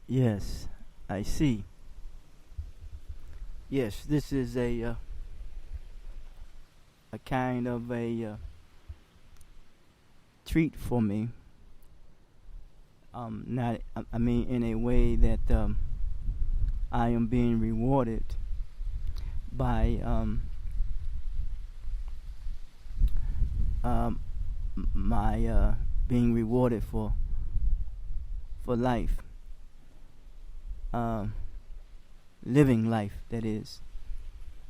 Yes, I see. Yes, this is a kind of a treat for me. Not, I mean, in a way that I am being rewarded by um, my being rewarded for life, um, living life. That is,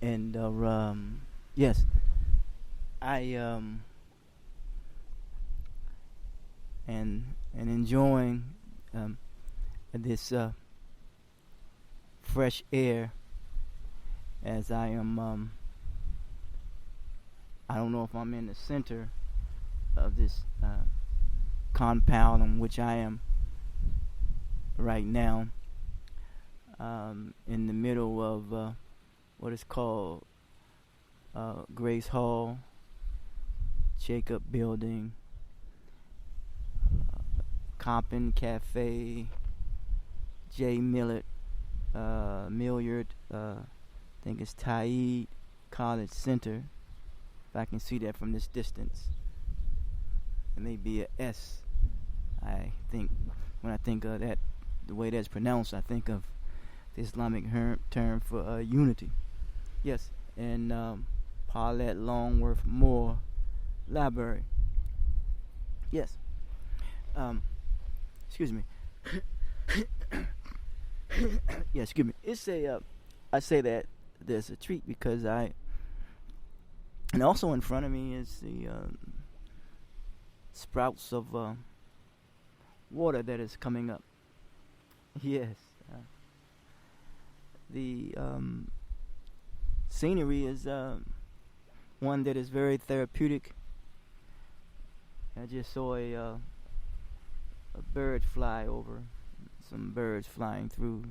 and yes, I and enjoying um, this fresh air as I am. I don't know if I'm in the center of this compound in which I am right now, in the middle of what is called Grace Hall, Jacob Building, Compton Cafe, J. Milliard, I think it's Taid College Center. If I can see that from this distance, it may be a S. I think when I think of that, the way that's pronounced, I think of the Islamic term for unity. Yes, and Paulette Longworth Moore Library. Yes. Excuse me. Yeah, excuse me. It's a. I say that there's a treat because and also in front of me is the sprouts of water that is coming up. Yes. The scenery is one that is very therapeutic. I just saw a bird fly over, some birds flying through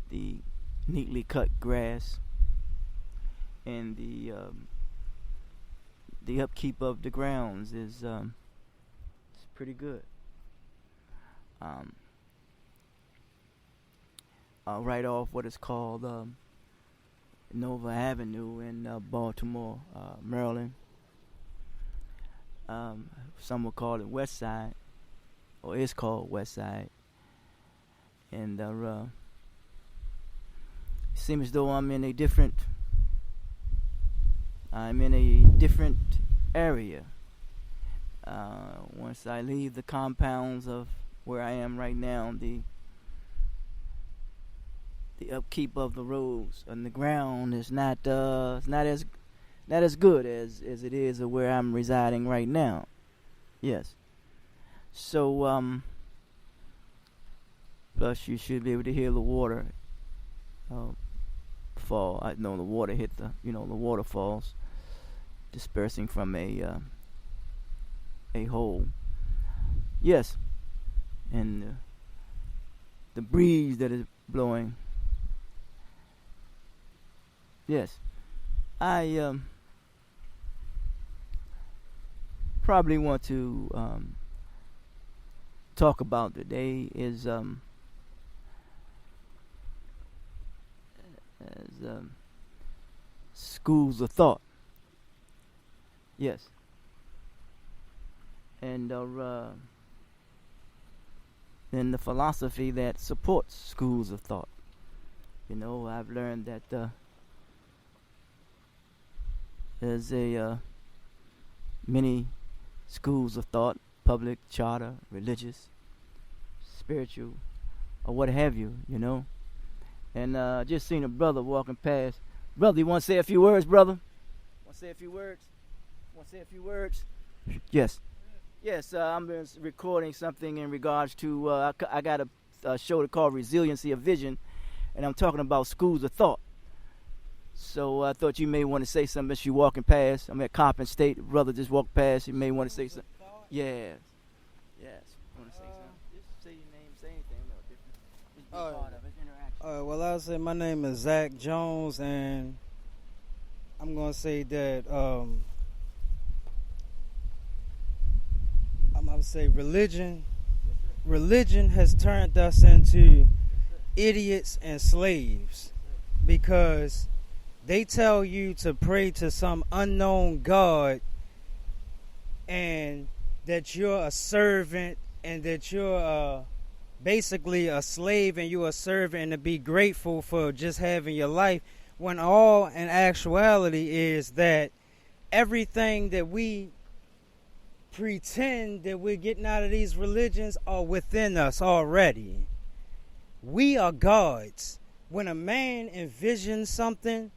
the neatly cut grass, and the upkeep of the grounds is it's pretty good. Um, right off what is called Nova Avenue in Baltimore, Maryland. Some will call it West Side, or it's called West Side. And it seems as though I'm in a different area. Once I leave the compounds of where I am right now, the upkeep of the roads and the ground is not as good as it is where I'm residing right now. Yes. So plus you should be able to hear the water fall. I know the water hit the waterfalls dispersing from a hole. Yes, and the breeze that is blowing. Yes, I probably want to talk about today is schools of thought. Yes, and then the philosophy that supports schools of thought. I've learned that there's many schools of thought: public, charter, religious, spiritual, or what have you. And just seen a brother walking past. Brother, you want to say a few words, brother? Want to say a few words? Yes. Yes, I'm recording something in regards to, I got a show called Resiliency of Vision, and I'm talking about schools of thought. So I thought you may want to say something as you're walking past. I'm at Compton State. The brother just walked past. You may want to say something. Yes. Want to say something? Just say your name, say anything a little different. Just be part of it, interaction. Well, I'll say my name is Zack Jones, and I'm going to say that I'm going to say religion religion has turned us into idiots and slaves, because they tell you to pray to some unknown God and that you're a servant and that you're basically a slave and you're a servant, and to be grateful for just having your life, when all in actuality is that everything that we pretend that we're getting out of these religions are within us already. We are gods. When a man envisions something,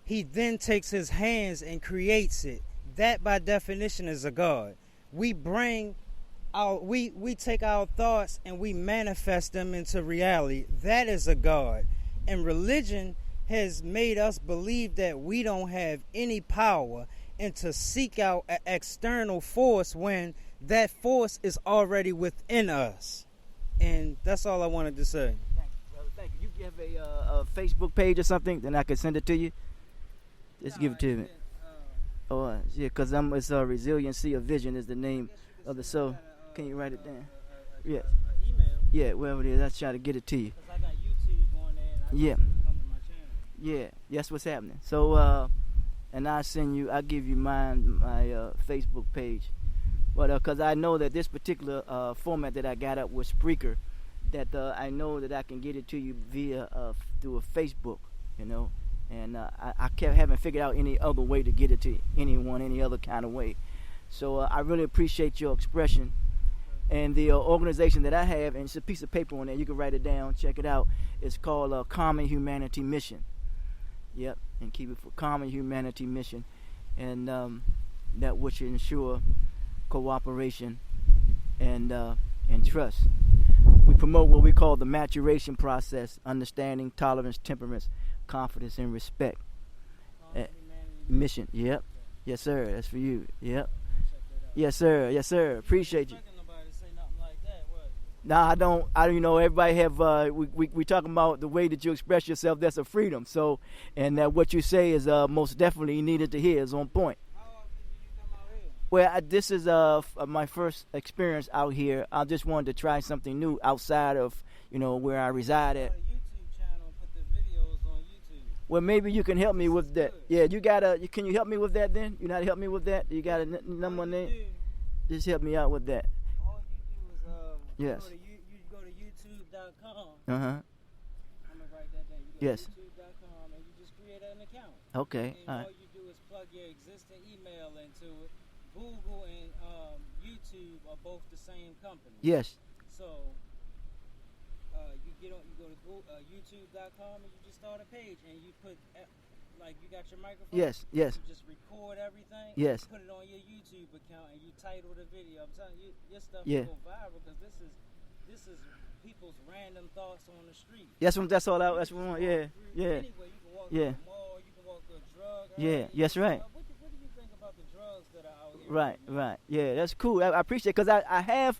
he then takes his hands and creates it. That by definition is a god. We take our thoughts and we manifest them into reality. That is a god. And religion has made us believe that we don't have any power and to seek out an external force when that force is already within us. And that's all I wanted to say. Thank you, brother. Thank you. You have a Facebook page or something, then I can send it to you. Just give it to me. Yeah, because it's Resiliency of Vision is the name of the soul. Can you write it down? Yeah. Email. Yeah, wherever it is, I'll try to get it to you. Because I got YouTube on there and I Yeah. come to my channel. Yeah, that's what's happening. So, and I'll give you my Facebook page. But because I know that this particular format that I got up with Spreaker, that I know that I can get it to you via through a Facebook, you know. And I haven't figured out any other way to get it to anyone, any other kind of way. So I really appreciate your expression. And the organization that I have, and it's a piece of paper on there, you can write it down, check it out. It's called Common Humanity Mission. Yep, and keep it for Common Humanity Mission. And that which ensure cooperation and trust. We promote what we call the maturation process, understanding, tolerance, temperance, confidence, and respect. Mission, yep. Yes, sir, that's for you. Yep. Yes, sir. Yes, sir. Appreciate you. Nah, I don't. You know, everybody have. We talking about the way that you express yourself. That's a freedom. So, and that what you say is most definitely needed to hear. Is on point. How often do you come out here? Well, this is my first experience out here. I just wanted to try something new outside of where I reside at. YouTube channel, put the videos on YouTube. Well, maybe you can help me with that. Yeah, can you help me with that then? You know how to help me with that? You got a number name? Just help me out with that. All you do is Yes. you go to YouTube.com. Uh huh. I'm gonna write that down. You go Yes. to YouTube.com and you just create an account. Okay. And All all right. you do is plug your existing email into it. Google and YouTube are both the same company. Yes. So you go to YouTube.com and you just start a page and you put you got your microphone. Yes. Yes. You just record everything. Yes. Put it on your YouTube account and you title the video. I'm telling you, your stuff Yeah. will go viral because this is people's random thoughts on the street. That's all. That's what we want. Yeah. Yeah. Anyway, you can walk Yeah. to the mall, you can walk to a drug. Yeah. Yes. Right. What do you think about the drugs that are out here? Right, right, yeah, that's cool. I appreciate it because I have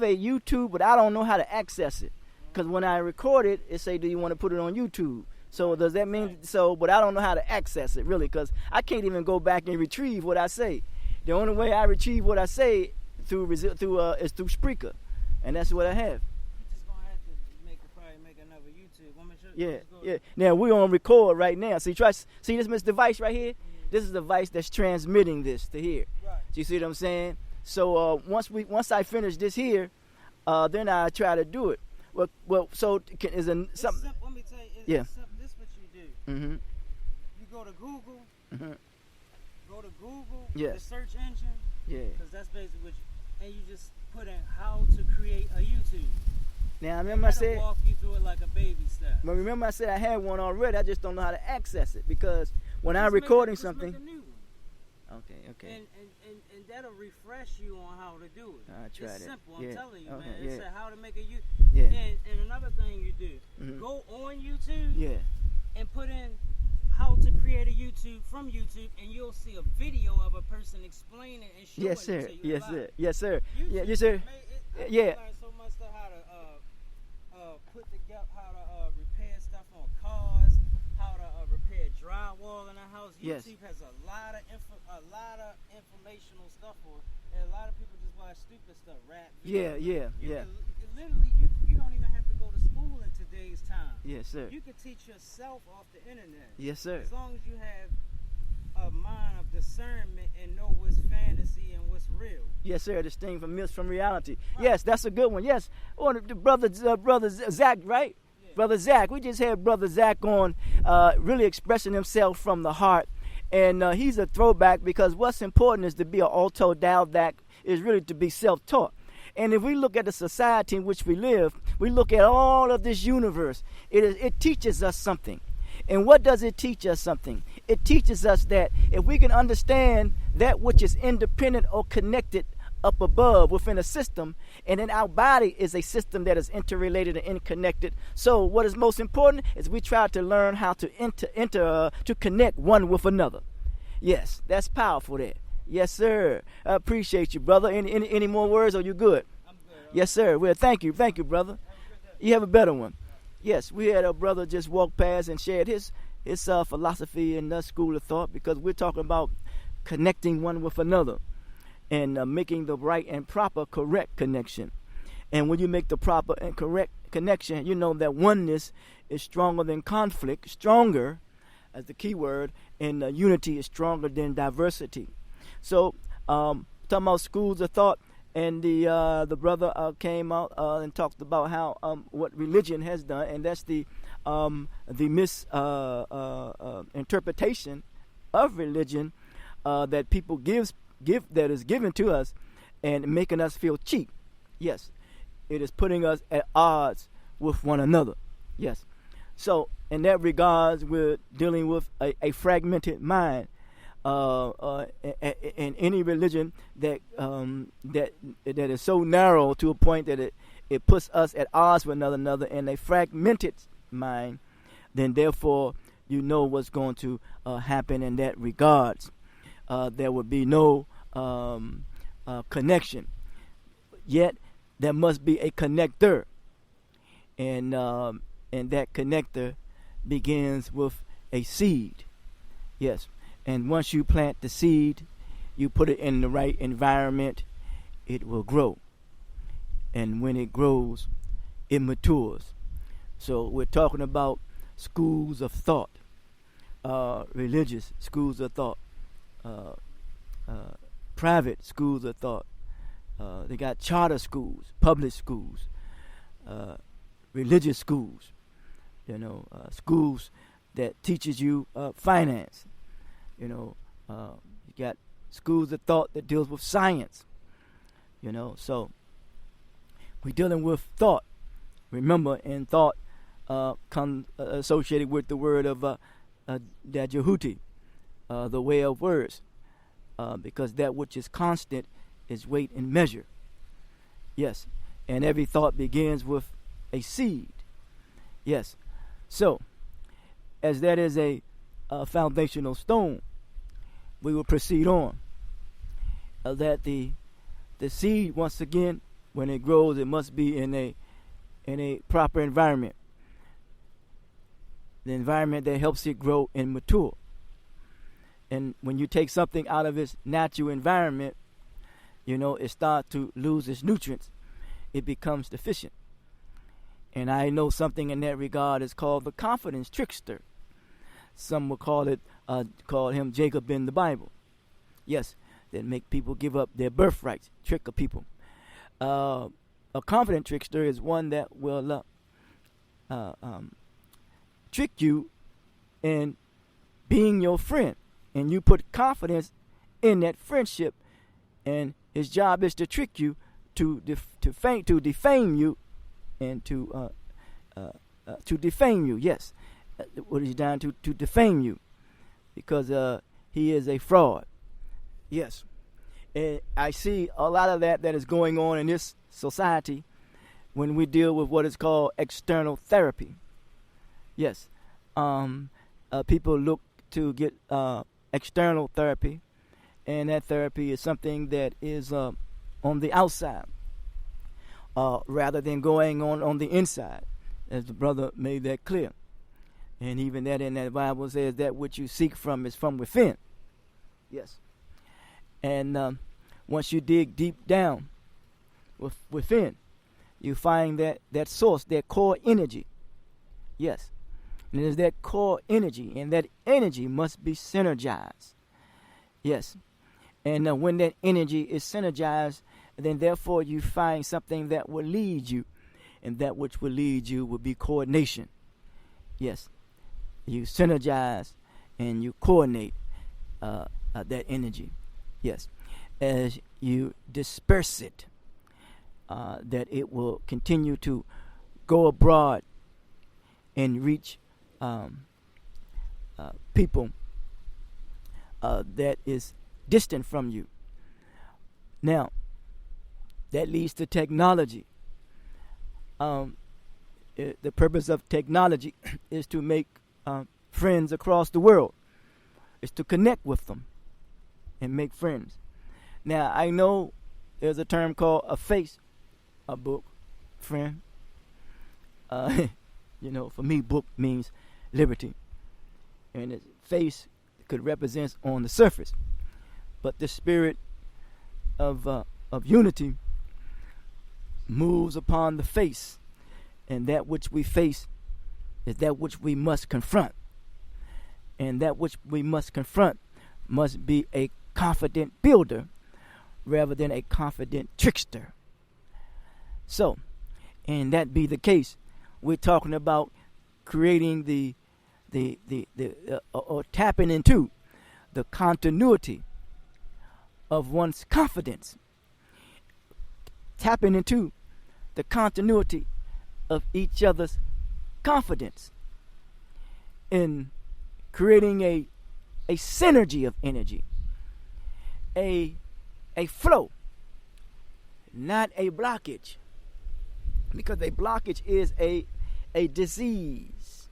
a YouTube, but I don't know how to access it. Because when I record it, it say, "Do you want to put it on YouTube?" So does that mean so? But I don't know how to access it really, because I can't even go back and retrieve what I say. The only way I retrieve what I say is through Spreaker, and that's what I have. You just gonna have to probably make another YouTube. I'm sure. Yeah, yeah. Now we're on record right now. See this device right here. This is the device that's transmitting this to here. Right. So you see what I'm saying? So once I finish this here, then I try to do it. Well. So is a something? Let me tell you. Yeah. This is what you do. Mm-hmm. You go to Google. Mm-hmm. Go to Google. Yes. The search engine. Yeah. Because that's basically what and you just put in how to create a YouTube. Now remember I said. Walk you through it like a baby step. But remember I said I had one already. I just don't know how to access it because when I'm recording something. Make a new one. Okay. And that'll refresh you on how to do it. I tried it's it. simple. Yeah. I'm telling you, Okay, man. yeah. It's how to make a YouTube. Yeah. And another thing you do, Mhm. go on YouTube. Yeah. And put in how to create a YouTube from YouTube, and you'll see a video of a person explaining and showing Yes, sir. it to you Yes, live. sir. Yes, sir. YouTube, Yeah, yes, sir. Man, Yeah. I learned so much stuff how to put together, how to repair stuff on cars, how to repair wall in our house. Yes. YouTube has a lot of informational stuff on it. And a lot of people just watch stupid stuff, rap. Yeah. Literally, you don't even have to go to school in today's time. Yes, sir. You can teach yourself off the internet. Yes, sir. As long as you have a mind of discernment and know what's fantasy and what's real. Yes, sir. Distinct from myths from reality. Right. Yes, that's a good one. Yes. Oh, the brother Zack, right? Yeah. Brother Zack. We just had Brother Zack on, really expressing himself from the heart. And he's a throwback because what's important is to be an autodidact, is really to be self-taught. And if we look at the society in which we live, we look at all of this universe. It teaches us something. And what does it teach us something? It teaches us that if we can understand that which is independent or connected up above within a system, and then our body is a system that is interrelated and interconnected. So what is most important is we try to learn how to to connect one with another. Yes, that's powerful there. Yes, sir. I appreciate you, brother. Any more words, or you good? I'm good. Yes, sir. Well, thank you, brother. You have a better one. Yes, we had a brother just walk past and shared his philosophy and school of thought, because we're talking about connecting one with another and making the right and proper correct connection. And when you make the proper and correct connection, you know that oneness is stronger than conflict, stronger as the key word, and unity is stronger than diversity. So talking about schools of thought, and the brother came out and talked about how what religion has done, and that's the misinterpretation of religion that people give that is given to us, and making us feel cheap. Yes, it is putting us at odds with one another. Yes, so in that regards, we're dealing with a fragmented mind. In any religion that is so narrow to a point that it puts us at odds with one another in a fragmented mind, then therefore you know what's going to happen in that regards. There will be no connection. Yet there must be a connector, and that connector begins with a seed. Yes. And once you plant the seed, you put it in the right environment, it will grow. And when it grows, it matures. So we're talking about schools of thought, religious schools of thought, private schools of thought. They got charter schools, public schools, religious schools, schools that teaches you finance. You got schools of thought that deals with science. So we're dealing with thought. Remember, in thought comes associated with the word of Dajahuti, the way of words, because that which is constant is weight and measure. Yes, and every thought begins with a seed. Yes, so as that is a foundational stone, we will proceed on. That the seed, once again, when it grows, it must be in a proper environment. The environment that helps it grow and mature. And when you take something out of its natural environment, it starts to lose its nutrients. It becomes deficient. And I know something in that regard is called the confidence trickster. Some will call him Jacob in the Bible. Yes, that make people give up their birthrights, trick of people. A confident trickster is one that will trick you in being your friend, and you put confidence in that friendship, and his job is to trick you, to defame you, and to defame you. Yes. What he's done to defame you, because he is a fraud. Yes, and I see a lot of that is going on in this society when we deal with what is called external therapy. Yes, people look to get external therapy, and that therapy is something that is on the outside rather than going on the inside, as the brother made that clear. And even that in that Bible says that which you seek from is from within. Yes. And once you dig deep down within, you find that source, that core energy. Yes. And it is that core energy, and that energy must be synergized. Yes. And when that energy is synergized, then therefore you find something that will lead you. And that which will lead you will be coordination. Yes. You synergize and you coordinate that energy. Yes. As you disperse it, that it will continue to go abroad and reach people that is distant from you. Now, that leads to technology. The purpose of technology is to make friends across the world. It's to connect with them and make friends. Now, I know there's a term called a book friend. For me, book means liberty. And its face could represent on the surface. But the spirit of unity moves upon the face. And that which we face is that which we must confront. And that which we must confront must be a confident builder rather than a confident trickster. So, and that be the case, we're talking about creating or tapping into the continuity of one's confidence, tapping into the continuity of each other's confidence, in creating a synergy of energy, a flow, not a blockage, because a blockage is a disease.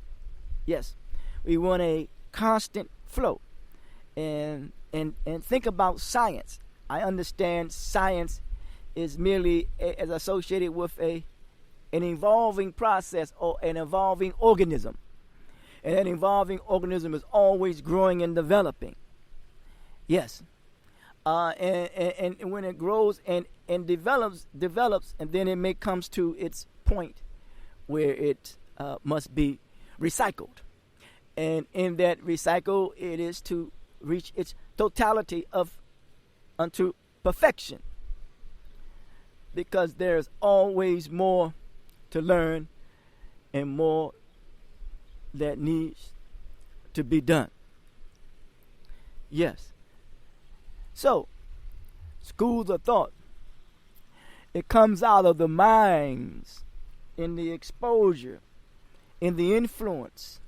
Yes, we want a constant flow. And think about science. I understand science is merely as associated with an evolving process or an evolving organism. And that evolving organism is always growing and developing. Yes. And when it grows and develops, and then it comes to its point where it must be recycled. And in that recycle, it is to reach its totality unto perfection. Because there's always more to learn and more that needs to be done. Yes. So, schools of thought, it comes out of the minds, in the exposure, in the influence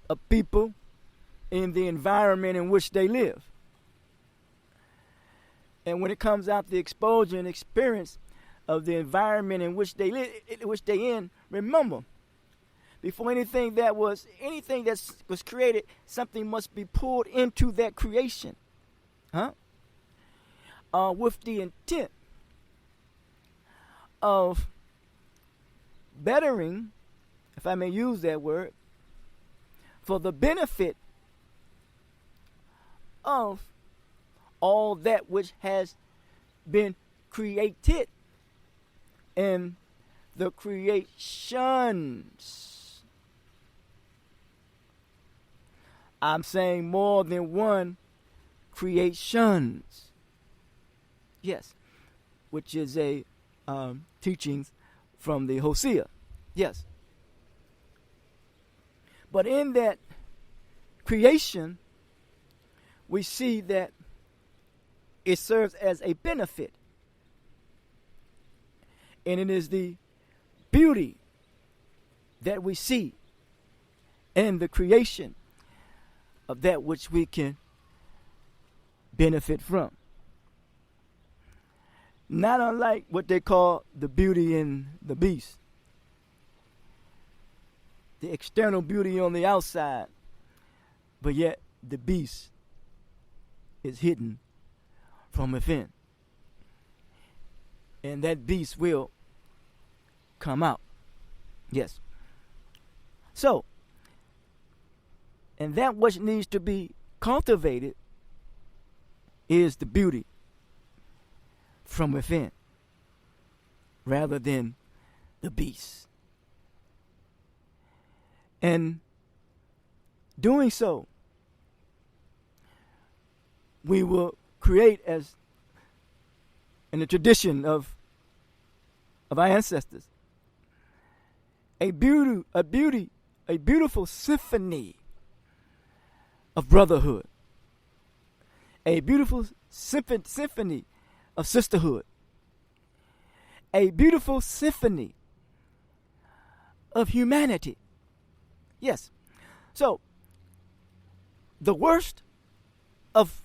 of people, in the environment in which they live. And when it comes out the exposure and experience of the environment in which they live, remember, before anything that was created, something must be poured into that creation. With the intent of bettering, if I may use that word, for the benefit of all that which has been created in the creations. I'm saying more than one creations. Yes, which is a teachings from the Hosea. Yes. But in that creation, we see that it serves as a benefit. And it is the beauty that we see in the creation of that which we can benefit from. Not unlike what they call the beauty in the beast. The external beauty on the outside, but yet the beast is hidden from within. And that beast will come out. Yes. So, And that which needs to be cultivated is the beauty from within, rather than the beast. And doing so, we will create, as in the tradition of our ancestors, a beautiful symphony of brotherhood, a beautiful symphony of sisterhood, a beautiful symphony of humanity. Yes. So, the worst of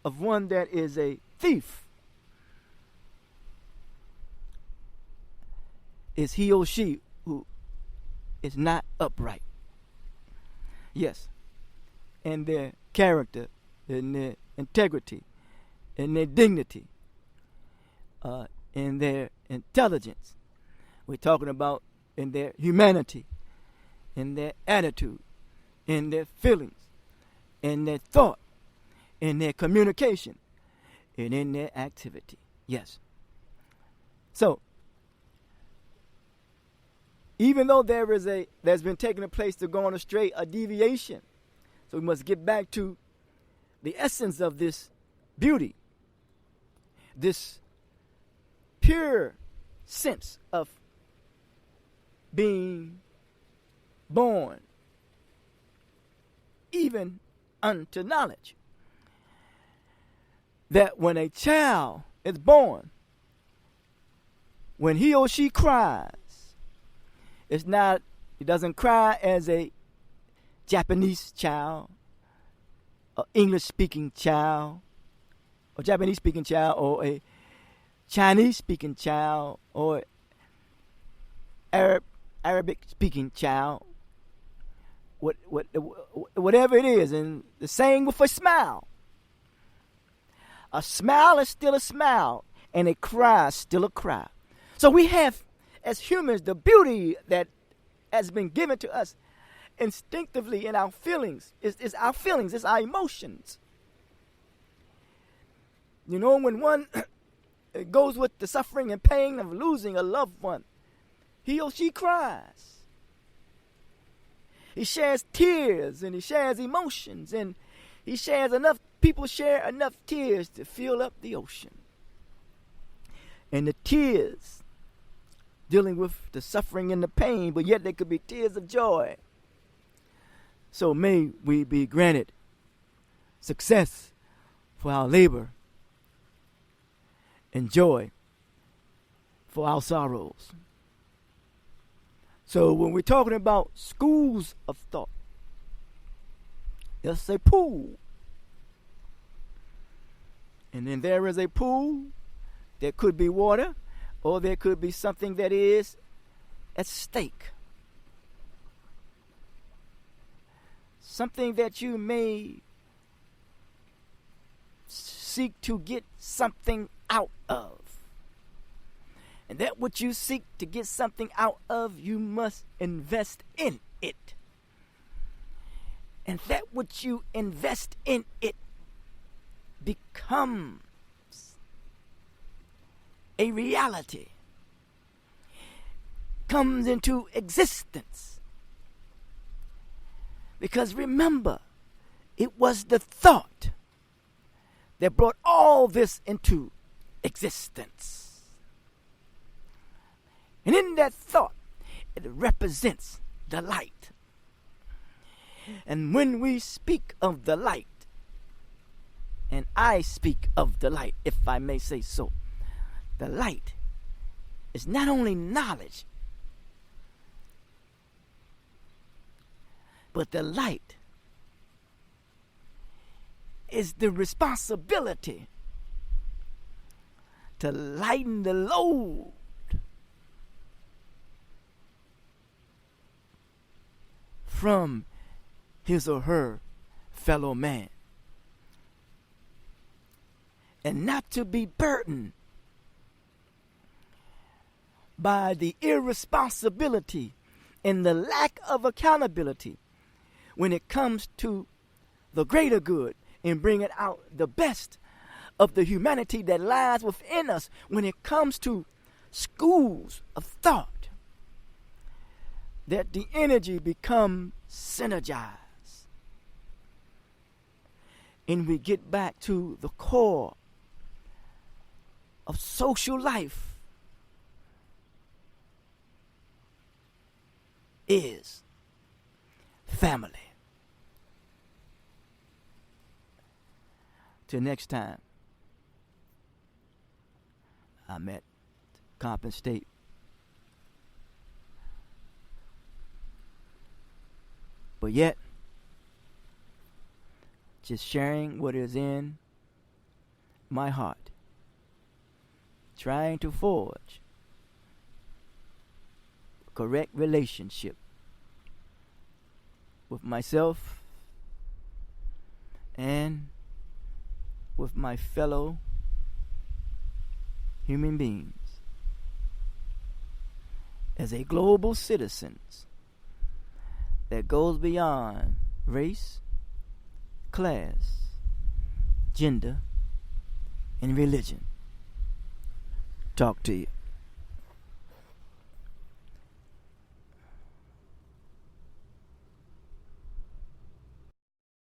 one that is a thief is he or she who is not upright. Yes. And their character, and their integrity, and their dignity, in their intelligence. We're talking about in their humanity, in their attitude, in their feelings, in their thought, in their communication, and in their activity. Yes. So, even though there's been taking a place to go on astray, a deviation, so we must get back to the essence of this beauty, this pure sense of being born even unto knowledge. That when a child is born, when he or she cries, it doesn't cry as a Japanese child, an English-speaking child, or Japanese-speaking child, or a Chinese-speaking child, or Arabic-speaking child, whatever it is. And the same with a smile. A smile is still a smile, and a cry is still a cry. So we have, as humans, the beauty that has been given to us instinctively in our feelings. It's our feelings, it's our emotions. You know, when one goes with the suffering and pain of losing a loved one, he or she cries. He shares tears, and he shares emotions, and he shares enough. People share enough tears to fill up the ocean. And the tears dealing with the suffering and the pain, but yet they could be tears of joy. So may we be granted success for our labor and joy for our sorrows. So when we're talking about schools of thought, there's a pool. And then there is a pool. There could be water, or there could be something that is at stake. Something that you may seek to get something out of. And that what you seek to get something out of, you must invest in it. And that what you invest in it becomes a reality, comes into existence. Because remember, it was the thought that brought all this into existence. And in that thought, it represents the light. And when we speak of the light, and I speak of the light, if I may say so, the light is not only knowledge, but the light is the responsibility to lighten the load from his or her fellow man, and not to be burdened by the irresponsibility and the lack of accountability when it comes to the greater good and bringing out the best of the humanity that lies within us, when it comes to schools of thought, that the energy becomes synergized. And we get back to the core of social life is family. Till next time, I'm at Compton State. But yet, just sharing what is in my heart, trying to forge a correct relationship with myself and with my fellow human beings as a global citizen that goes beyond race, class, gender, and religion. Talk to you.